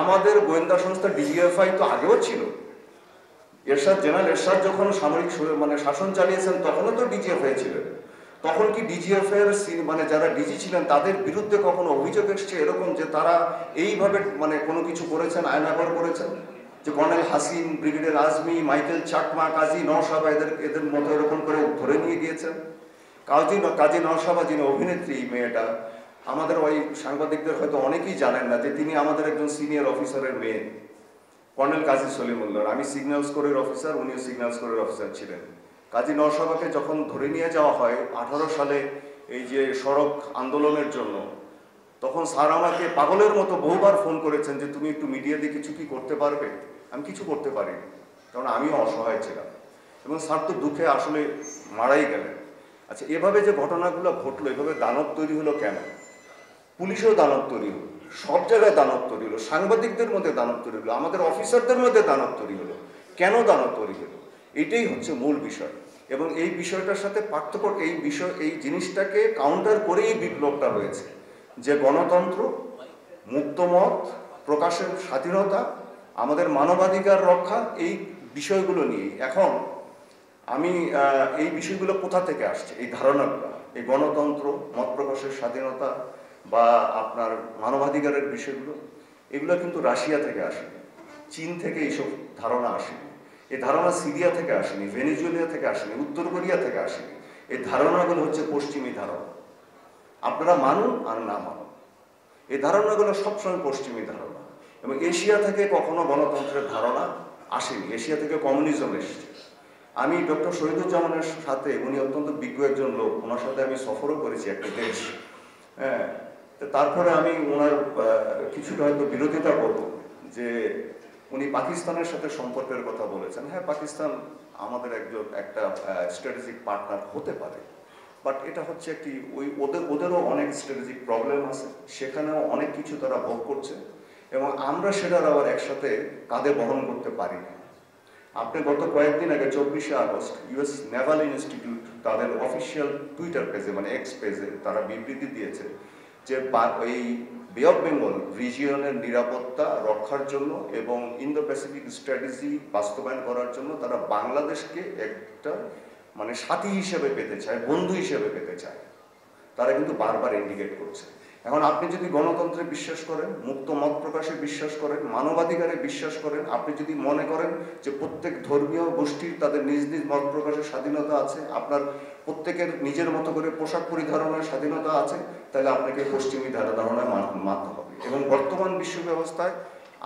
আমাদের গোয়েন্দা সংস্থা ডিজিএফআই তো আগেও ছিল। এরশাদ, জেনারেল এরশাদ যখন সামরিক শাসন চালিয়েছেন তখনও তো ডিজিএফআই ছিলেন। তখন কি ডিজিএফআই এর যারা ডিজি ছিলেন তাদের বিরুদ্ধে কখনো অভিযোগ এসছে এরকম যে তারা এইভাবে কোনো কিছু করেছেন, আইন ব্যবহার করেছেন? যে colonel Hasin, brigadier Azmi, Michael Chakma, Kazi Naushaba এদের মতো এরকম করে ধরে নিয়ে গিয়েছেন। কাজী নওশাবা যিনি অভিনেত্রী, মেয়েটা, আমাদের ওই সাংবাদিকদের হয়তো অনেকেই জানেন না যে তিনি আমাদের একজন সিনিয়র অফিসারের মেয়ে, কর্নেল কাজী সলিমুল্লাহ। আমি সিগন্যাল স্কোরের অফিসার, উনিও সিগন্যাল স্কোরের অফিসার ছিলেন। কাজী নওশাবাকে যখন ধরে নিয়ে যাওয়া হয় 18 সালে এই যে সড়ক আন্দোলনের জন্য, তখন স্যার আমাকে পাগলের মতো বহুবার ফোন করেছেন যে তুমি একটু মিডিয়া দিয়ে কিছু কি করতে পারবে। আমি কিছু করতে পারিনি, কারণ আমিও অসহায় ছিলাম, এবং স্যার তো দুঃখে আসলে মারাই গেলেন। আচ্ছা, এভাবে যে ঘটনাগুলো ঘটলো, এভাবে দানব তৈরি হলো কেন? পুলিশেও দানব তৈরি হলো, সব জায়গায় দানব তৈরি হলো, সাংবাদিকদের মধ্যে দানব তৈরি হলো, আমাদের অফিসারদের মধ্যে দানব তৈরি হলো। কেন দানব তৈরি হলো? এটাই হচ্ছে মূল বিষয়। এবং এই বিষয়টার সাথে পার্থক্য, এই জিনিসটাকে কাউন্টার করেই বিপ্লবটা হয়েছে, যে গণতন্ত্র, মুক্তমত প্রকাশের স্বাধীনতা, আমাদের মানবাধিকার রক্ষা, এই বিষয়গুলো নিয়েই। এখন আমি এই বিষয়গুলো কোথা থেকে আসছে, এই ধারণাগুলো, এই গণতন্ত্র, মত প্রকাশের স্বাধীনতা বা আপনার মানবাধিকারের বিষয়গুলো, এগুলো কিন্তু রাশিয়া থেকে আসেনি, চীন থেকে এইসব ধারণা আসেনি। এই ধারণা সিরিয়া থেকে আসেনি, ভেনেজুয়েলা থেকে আসেনি, উত্তর কোরিয়া থেকে আসেনি। এই ধারণাগুলো হচ্ছে পশ্চিমী ধারণা। আপনারা মানুন আর না মানুন, এই ধারণাগুলো সবসময় পশ্চিমী ধারণা। এবং এশিয়া থেকে কখনো গণতন্ত্রের ধারণা আসেনি, এশিয়া থেকে কমিউনিজম এসেছে। আমি ডক্টর শহীদুজ্জামানের সাথে, উনি অত্যন্ত বিজ্ঞ একজন লোক, ওনার সাথে আমি সফরও করেছি একটা দেশ। হ্যাঁ, তারপরে আমি ওনার কিছুটা হয়তো বিরোধিতা করব যে উনি পাকিস্তানের সাথে সম্পর্কের কথা বলেছেন। হ্যাঁ, পাকিস্তান আমাদের একটা স্ট্র্যাটেজিক পার্টনার হতে পারে, বাট এটা হচ্ছে একটি ওদেরও অনেক স্ট্র্যাটেজিক প্রবলেম আছে, সেখানেও অনেক কিছু তারা ভোগ করছে, এবং আমরা সেটার আবার একসাথে কাঁধে বহন করতে পারি না। আপনি গত কয়েকদিন আগে 24শে আগস্ট ইউএস নেভাল ইনস্টিটিউট তাদের অফিসিয়াল টুইটার পেজে, এক্স পেজে, তারা বিবৃতি দিয়েছে যে এই বে অফ বেঙ্গল রিজিয়নের নিরাপত্তা রক্ষার জন্য এবং ইন্দো প্যাসিফিক স্ট্র্যাটেজি বাস্তবায়ন করার জন্য তারা বাংলাদেশকে একটা সাথী হিসেবে পেতে চায়, বন্ধু হিসেবে পেতে চায়। তারা কিন্তু বারবার ইন্ডিকেট করছে। এখন আপনি যদি গণতন্ত্রে বিশ্বাস করেন, মুক্ত মত প্রকাশে বিশ্বাস করেন, মানবাধিকারে বিশ্বাস করেন, আপনি যদি মনে করেন যে প্রত্যেক ধর্মীয় গোষ্ঠীর তাদের নিজ নিজ মত প্রকাশের স্বাধীনতা আছে, আপনার প্রত্যেকের নিজের মতো করে পোশাক পরিধারণের স্বাধীনতা আছে, তাহলে আপনাকে পশ্চিমী ধারণায় মানতে হবে। এবং বর্তমান বিশ্ব ব্যবস্থায়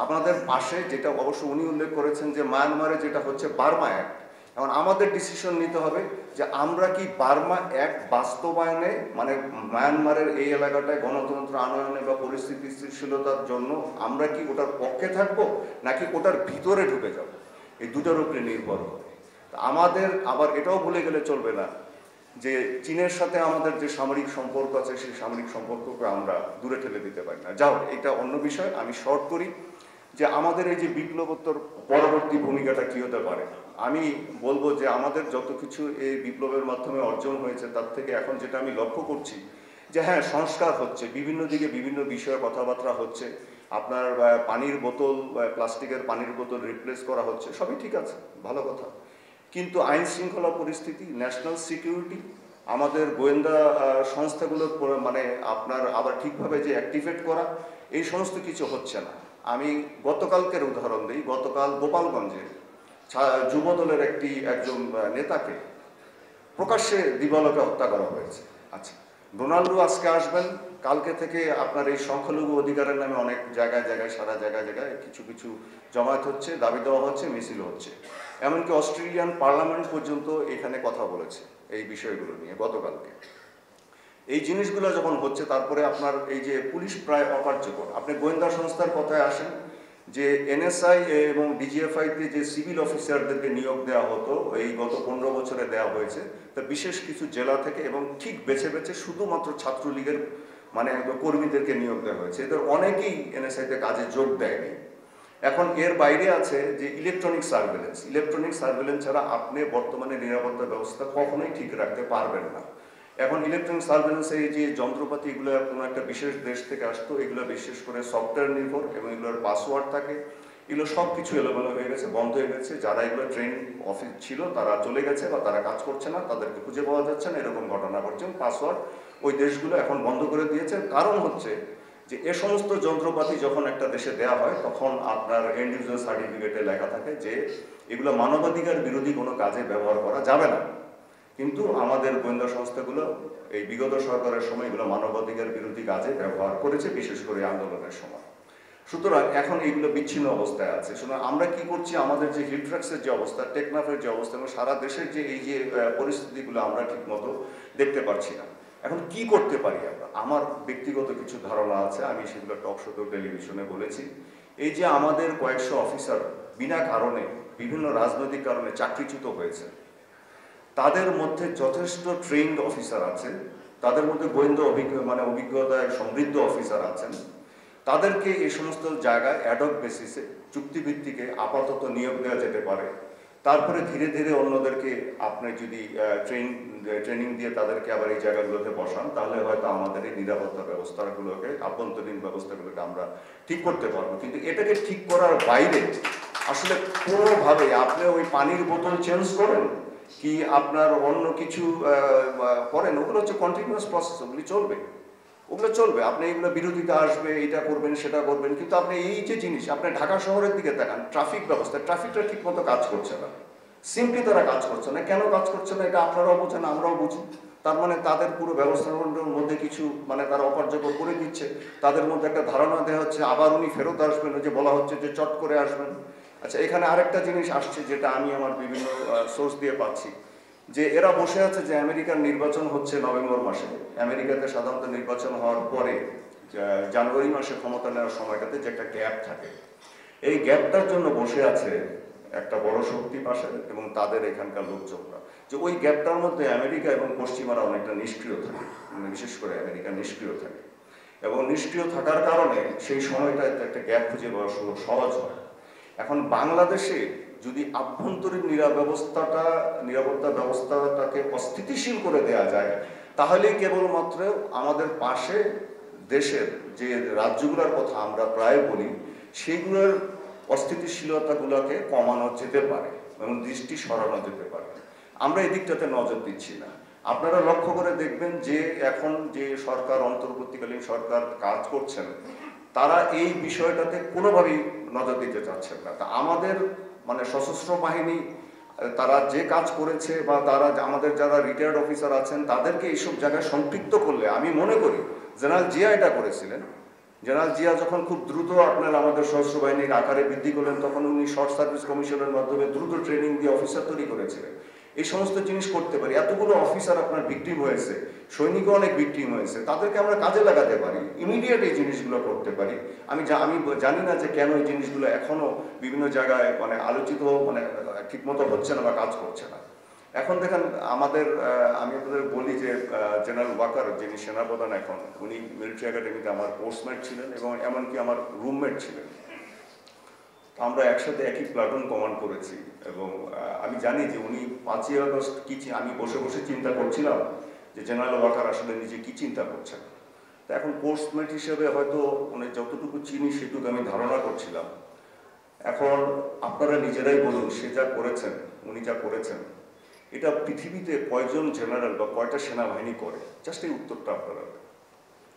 আপনাদের পাশে, যেটা অবশ্য উনি উল্লেখ করেছেন যে মায়ানমারে যেটা হচ্ছে বার্মা অ্যাক্ট, এখন আমাদের ডিসিশন নিতে হবে যে আমরা কি বার্মা অ্যাক্ট বাস্তবায়নে, মায়ানমারের এই এলাকাটায় গণতন্ত্র আনয়নে বা পরিস্থিতি স্থিতিশীলতার জন্য আমরা কি ওটার পক্ষে থাকবো, নাকি ওটার ভিতরে ঢুকে যাব। এই দুটার উপরে নির্ভর করে। আমাদের আবার এটাও ভুলে গেলে চলবে না যে চীনের সাথে আমাদের যে সামরিক সম্পর্ক আছে, সেই সামরিক সম্পর্ককে আমরা দূরে ঠেলে দিতে পারি না। যাও, এটা অন্য বিষয়, আমি শর্ট করি যে আমাদের এই যে বিপ্লবোত্তর পরবর্তী ভূমিকাটা কি হতে পারে। আমি বলবো যে আমাদের যত কিছু এই বিপ্লবের মাধ্যমে অর্জন হয়েছে, তার থেকে এখন যেটা আমি লক্ষ্য করছি যে হ্যাঁ, সংস্কার হচ্ছে, বিভিন্ন দিকে বিভিন্ন বিষয়ে কথাবার্তা হচ্ছে, আপনার পানির বোতল, প্লাস্টিকের পানির বোতল রিপ্লেস করা হচ্ছে, সবই ঠিক আছে, ভালো কথা। কিন্তু আইন শৃঙ্খলা পরিস্থিতি, ন্যাশনাল সিকিউরিটি, আমাদের গোয়েন্দা সংস্থাগুলোর আপনার আবার ঠিকভাবে যে অ্যাক্টিভেট করা, এই সমস্ত কিছু হচ্ছে না। আমি গতকালকের উদাহরণ দিই। গতকাল গোপালগঞ্জে যুবদলের একজন নেতাকে প্রকাশ্যে দিবালোকে হত্যা করা হয়েছে। আচ্ছা, ডোনাল্ডো আজকে আসবেন, কালকে থেকে আপনার এই সংখ্যালঘু অধিকারের নামে অনেক জায়গায় জায়গায়, সারা জায়গায় জায়গায় কিছু কিছু জমায়েত হচ্ছে, দাবি দেওয়া হচ্ছে, মিছিল হচ্ছে। এমনকি অস্ট্রেলিয়ান পার্লামেন্ট পর্যন্ত এখানে কথা বলেছে এই বিষয়গুলো নিয়ে গতকালকে। এই জিনিসগুলো যখন হচ্ছে, তারপরে আপনার এই যে পুলিশ প্রায় অকার্যকর। আপনি গোয়েন্দা সংস্থার কথায় আসেন যে এনএসআই এবং ডিজিএফআইতে যে সিভিল অফিসারদেরকে নিয়োগ দেওয়া হতো, এই গত 15 বছরে দেওয়া হয়েছে, তা বিশেষ কিছু জেলা থেকে এবং ঠিক বেছে বেছে শুধুমাত্র ছাত্রলীগের কর্মীদেরকে নিয়োগ দেওয়া হয়েছে। এদের অনেকেই এনএসআইতে কাজে যোগ দেয়নি। এখন এর বাইরে আছে যে ইলেকট্রনিক সার্ভেলেন্স ছাড়া আপনি বর্তমানে নিরাপত্তা ব্যবস্থা কখনোই ঠিক রাখতে পারবেন না। এখন ইলেকট্রনিক সার্ভেলেন্সে এই যে যন্ত্রপাতি এগুলো কোনো একটা বিশেষ দেশ থেকে আসতো, এগুলো বিশেষ করে সফটওয়্যার নির্ভর এবং এগুলোর পাসওয়ার্ড থাকে, এগুলো সব কিছু এলোমেলো হয়ে গেছে, বন্ধ হয়ে গেছে। যারা এগুলো ট্রেন অফিস ছিল তারা চলে গেছে বা তারা কাজ করছে না, তাদেরকে খুঁজে পাওয়া যাচ্ছে না, এরকম ঘটনা ঘটছে। পাসওয়ার্ড ওই দেশগুলো এখন বন্ধ করে দিয়েছে। কারণ হচ্ছে যে এ সমস্ত যন্ত্রপাতি যখন একটা দেশে দেওয়া হয় তখন আপনার এন্ড ইউজার সার্টিফিকেটে লেখা থাকে যে এগুলো মানবাধিকার বিরোধী কোনো কাজে ব্যবহার করা যাবে না। কিন্তু আমাদের গোয়েন্দা সংস্থাগুলো এই বিগত সরকারের সময় এগুলো মানবাধিকার বিরোধী কাজে ব্যবহার করেছে, বিশেষ করে আন্দোলনের সময়। সুতরাং এখন এইগুলো বিচ্ছিন্ন অবস্থায় আছে। সুতরাং আমরা কি করছি, আমাদের যে হিলট্রাক্সের যে অবস্থা, টেকনাফের যে অবস্থা এবং সারা দেশের যে এই যে পরিস্থিতিগুলো আমরা ঠিক মতো দেখতে পাচ্ছি না। এখন কি করতে পারি আমরা? আমার ব্যক্তিগত কিছু ধারণা আছে, আমি সেগুলো টক শো টেলিভিশনে বলেছি। এই যে আমাদের কয়েকশো অফিসার বিনা কারণে বিভিন্ন রাজনৈতিক কারণে চাকরিচ্যুত হয়েছে, তাদের মধ্যে যথেষ্ট ট্রেন্ড অফিসার আছে, তাদের মধ্যে গোয়েন্দা অভিজ্ঞতায় সমৃদ্ধ অফিসার আছেন। তাদেরকে এই সমস্ত জায়গায় অ্যাডক বেসিসে চুক্তিভিত্তিকে আপাতত নিয়োগ দেওয়া যেতে পারে। তারপরে ধীরে ধীরে অন্যদেরকে আপনি যদি ট্রেনিং দিয়ে তাদেরকে আবার এই জায়গাগুলোতে বসান, তাহলে হয়তো আমাদের এই নিরাপত্তা ব্যবস্থাগুলোকে, আভ্যন্তরীণ ব্যবস্থাগুলোকে আমরা ঠিক করতে পারবো। কিন্তু এটাকে ঠিক করার বাইরে আসলে কোনোভাবে আপনি ওই পানির বোতল চেঞ্জ করেন কি আপনার অন্য কিছু করেন, ওগুলো হচ্ছে কন্টিনিউয়াস প্রসেস, ওগুলি চলবে, ওগুলো চলবে। আপনি এগুলো বিরোধিতা আসবে, এটা করবেন সেটা করবেন, কিন্তু আপনি এই যে জিনিস, আপনি ঢাকা শহরের দিকে তাকান, ট্রাফিক ব্যবস্থা, ট্রাফিকটা ঠিক মতো কাজ করছে না, সিম্পলি তারা কাজ করছে না। কেন কাজ করছে না এটা আপনারাও বোঝেন, আমরাও বুঝি। তার মানে তাদের পুরো ব্যবস্থাপনার মধ্যে কিছু তারা অকার্যকর করে দিচ্ছে। তাদের মধ্যে একটা ধারণা দেওয়া হচ্ছে আবার উনি ফেরত আসবেন, যে বলা হচ্ছে যে চট করে আসবেন। আচ্ছা, এখানে আরেকটা জিনিস আসছে যেটা আমি আমার বিভিন্ন সোর্স দিয়ে পাচ্ছি, যে এরা বসে আছে যে আমেরিকার নির্বাচন হচ্ছে নভেম্বর মাসে। আমেরিকাতে সাধারণত নির্বাচন হওয়ার পরে জানুয়ারি মাসে ক্ষমতা নেওয়ার সময়টাতে যে একটা গ্যাপ থাকে, এই গ্যাপটার জন্য বসে আছে একটা বড় শক্তি পাশে এবং তাদের এখানকার লোকজনরা, যে ওই গ্যাপটার মধ্যে আমেরিকা এবং পশ্চিমারা অনেকটা নিষ্ক্রিয় থাকে, বিশেষ করে আমেরিকা নিষ্ক্রিয় থাকে। এবং নিষ্ক্রিয় থাকার কারণে সেই সময়টায় একটা গ্যাপ খুঁজে পাওয়া সহজ হয়। এখন বাংলাদেশে যদি আভ্যন্তরীণ নিরাপত্তা ব্যবস্থাটাকে অস্থিতিশীল করে দেয়া যায়, তাহলেই কেবলমাত্র আমাদের পাশে দেশের যে রাজ্যগুলোর কথা আমরা প্রায় বলি, সেইগুলোর অস্থিতিশীলতাগুলোকে কমানো যেতে পারে এবং দৃষ্টি সরানো যেতে পারে। আমরা এই দিকটাতে নজর দিচ্ছি না। আপনারা লক্ষ্য করে দেখবেন যে এখন যে সরকার, অন্তর্বর্তীকালীন সরকার কাজ করছেন, তারা এই বিষয়টাতে কোনোভাবেই নজর দিতে চাচ্ছেন না। তা আমাদের সশস্ত্র বাহিনী তারা যে কাজ করেছে বা তারা আমাদের যারা রিটায়ার্ড অফিসার আছেন তাদেরকে এইসব জায়গায় সম্পৃক্ত করলে, আমি মনে করি জেনারেল জিয়া এটা করেছিলেন। জেনারেল জিয়া যখন খুব দ্রুত আমাদের সশস্ত্র বাহিনীর আকারে বৃদ্ধি করলেন, তখন উনি শর্ট সার্ভিস কমিশনের মাধ্যমে দ্রুত ট্রেনিং দিয়ে অফিসার তৈরি করেছিলেন। এই সমস্ত জিনিস করতে পারি। এতগুলো অফিসার আপনার ভিকটিম হয়েছে, সৈনিকও অনেক ভিকটিম হয়েছে, তাদেরকে আমরা কাজে লাগাতে পারি, ইমিডিয়েট এই জিনিসগুলো করতে পারি। আমি জানি না যে কেন এই জিনিসগুলো এখনো বিভিন্ন জায়গায় আলোচিত ঠিকমতো হচ্ছে না বা কাজ করছে না। এখন দেখেন আমি আপনাদের বলি যে জেনারেল ওয়াকার, যিনি সেনাপ্রধান এখন, উনি মিলিটারি একাডেমিতে আমার কোর্সমেট ছিলেন এবং এমনকি আমার রুমমেট ছিলেন। আমরা একসাথে একই প্লাটুন কমান্ড করেছি এবং আমি জানি যে উনি 5ই আগস্ট আমি বসে বসে চিন্তা করছিলাম যে জেনারেল ওয়াকার আসলে নিজে কি চিন্তা করছেন। তো এখন কোর্সমেট হিসেবে হয়তো যতটুকু চিনি সেটুকু আমি ধারণা করছিলাম। এখন আপনারা নিজেরাই বলুন, সে যা করেছেন, উনি যা করেছেন, এটা পৃথিবীতে কয়জন জেনারেল বা কয়টা সেনাবাহিনী করে? জাস্ট এই উত্তরটা আপনারা,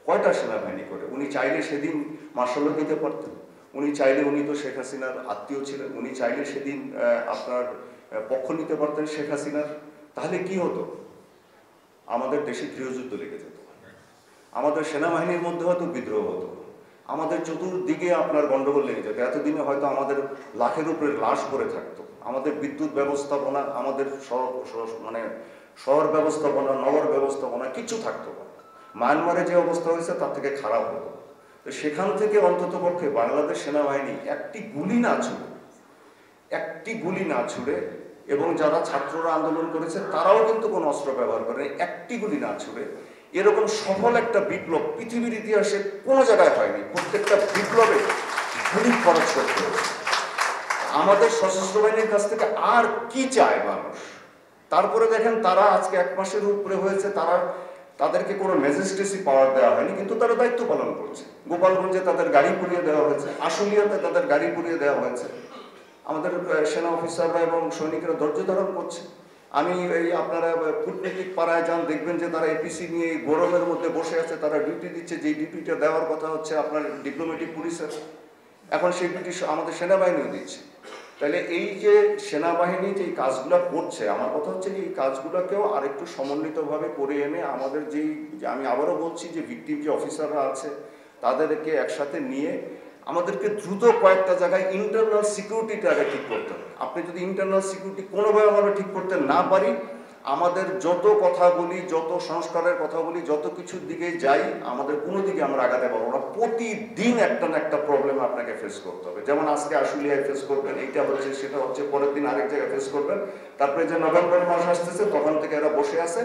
কয়টা সেনাবাহিনী করে? উনি চাইলে সেদিন মার্শালও দিতে পারতেন, উনি চাইলে, উনি তো শেখ হাসিনার আত্মীয় ছিলেন, উনি চাইলে সেদিন আপনার পক্ষ নিতে পারতেন শেখ হাসিনার। তাহলে কি হতো? আমাদের দেশে গৃহযুদ্ধ লেগে যেত, আমাদের সেনাবাহিনীর মধ্যে হয়তো বিদ্রোহ হতো, আমাদের চতুর্দিকে আপনার গন্ডগোল লেগে যেত। এতদিনে হয়তো আমাদের লাখের উপরে লাশ পড়ে থাকতো, আমাদের বিদ্যুৎ ব্যবস্থাপনা, আমাদের শহর ব্যবস্থাপনা, নগর ব্যবস্থাপনা কিছু থাকতো না। মায়ানমারে যে অবস্থা হয়েছে তার থেকে খারাপ হতো। তো সেখান থেকে অন্তত পক্ষে বাংলাদেশ সেনাবাহিনী একটি গুলি না ছুড়ে এবং যারা ছাত্ররা আন্দোলন করেছে তারাও কিন্তু কোনো অস্ত্র ব্যবহার করেনি, একটি গুলি না ছুড়ে এরকম সফল একটা বিপ্লব পৃথিবীর ইতিহাসে কোনো জায়গায় হয়নি। প্রত্যেকটা বিপ্লবে গুলি খরচ করতে হয়েছে। আমাদের সশস্ত্র বাহিনীর কাছ থেকে আর কি চায় মানুষ? তারপরে দেখেন তারা আজকে 1 মাসের উপরে হয়েছে, তারা তাদেরকে কোনো ম্যাজিস্ট্রেসি পাওয়ার দেওয়া হয়নি, কিন্তু তারা দায়িত্ব পালন করছে। গোপালগঞ্জে তাদের গাড়ি পুড়িয়ে দেওয়া হয়েছে, আশুলিয়াতে তাদের গাড়ি পুড়িয়ে দেওয়া হয়েছে। আমাদের সেনা অফিসাররা এবং সৈনিকরা ধৈর্য ধারণ করছে। আমি এই আপনারা কূটনৈতিক পাড়ায় যান, দেখবেন যে তারা এপিসি নিয়ে গরমের মধ্যে বসে আছে, তারা ডিউটি দিচ্ছে। যে ডিউটিটা দেওয়ার কথা হচ্ছে আপনার ডিপ্লোম্যাটিক পুলিশের, এখন সেই ডিউটি আমাদের সেনাবাহিনীও দিচ্ছে। তাহলে এই যে সেনাবাহিনী যে কাজগুলো করছে, আমার কথা হচ্ছে যে এই কাজগুলোকেও আরেকটু সমন্বিতভাবে করে এনে আমাদের আমি আবারও বলছি যে ভিকটিম যে অফিসাররা আছে তাদেরকে একসাথে নিয়ে আমাদেরকে দ্রুত কয়েকটা জায়গায় ইন্টারনাল সিকিউরিটিটা আগে ঠিক করতে হবে। আপনি যদি ইন্টারনাল সিকিউরিটি কোনোভাবে আমরা ঠিক করতে না পারি, আমাদের যত কথা বলি, যত সংস্কারের কথা বলি, যত কিছুর দিকে যাই, আমাদের কোনো দিকে আমরা আগাতে পারবো না। প্রতিদিন একটা না একটা প্রবলেম আপনাকে ফেস করতে হবে। যেমন আজকে আশুলিয়ায় ফেস করবেন, এইটা হচ্ছে সেটা হচ্ছে, পরের দিন আরেক জায়গায় ফেস করবেন। তারপরে যে নভেম্বর মাস আসতেছে তখন থেকে এরা বসে আছে,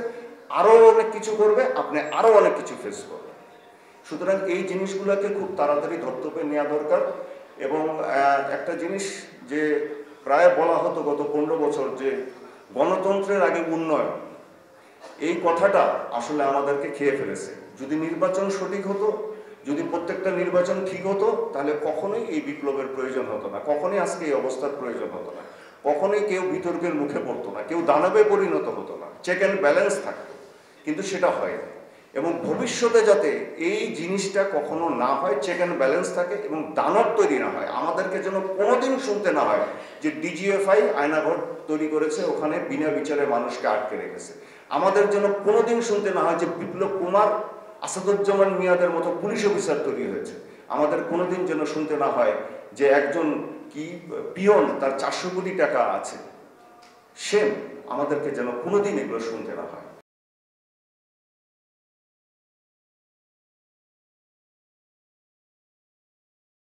আরও অনেক কিছু করবে, আপনি আরও অনেক কিছু ফেস করবেন। সুতরাং এই জিনিসগুলোকে খুব তাড়াতাড়ি ধর্তব্যে নেওয়া দরকার। এবং একটা জিনিস যে প্রায় বলা হতো গত 15 বছর যে গণতন্ত্রের আগে উন্নয়ন, এই কথাটা আসলে আমাদেরকে খেয়ে ফেলেছে। যদি নির্বাচন সঠিক হতো, যদি প্রত্যেকটা নির্বাচন ঠিক হতো, তাহলে কখনোই এই বিপ্লবের প্রয়োজন হতো না, কখনোই আজকে এই অবস্থার প্রয়োজন হতো না, কখনোই কেউ বিতর্কের মুখে পড়তো না, কেউ দানবে পরিণত হতো না, চেক অ্যান্ড ব্যালেন্স থাকতো। কিন্তু সেটা হয়নি। এবং ভবিষ্যতে যাতে এই জিনিসটা কখনো না হয়, চেক অ্যান্ড ব্যালেন্স থাকে এবং দানব তৈরি না হয়। আমাদেরকে যেন কোনোদিন শুনতে না হয় যে ডিজিএফআই আয়নাঘর তৈরি করেছে, ওখানে বিনা বিচারে মানুষকে আটকে রেখেছে। আমাদের যেন কোনোদিন শুনতে না হয় যে বিপ্লব কুমার, আসাদুজ্জামান মিয়াদের মতো পুলিশ অফিসার তৈরি হয়েছে। আমাদের কোনোদিন যেন শুনতে না হয় যে একজন পিয়ন, তার 400 কোটি টাকা আছে। সেম আমাদেরকে যেন কোনোদিন এগুলো শুনতে না হয়।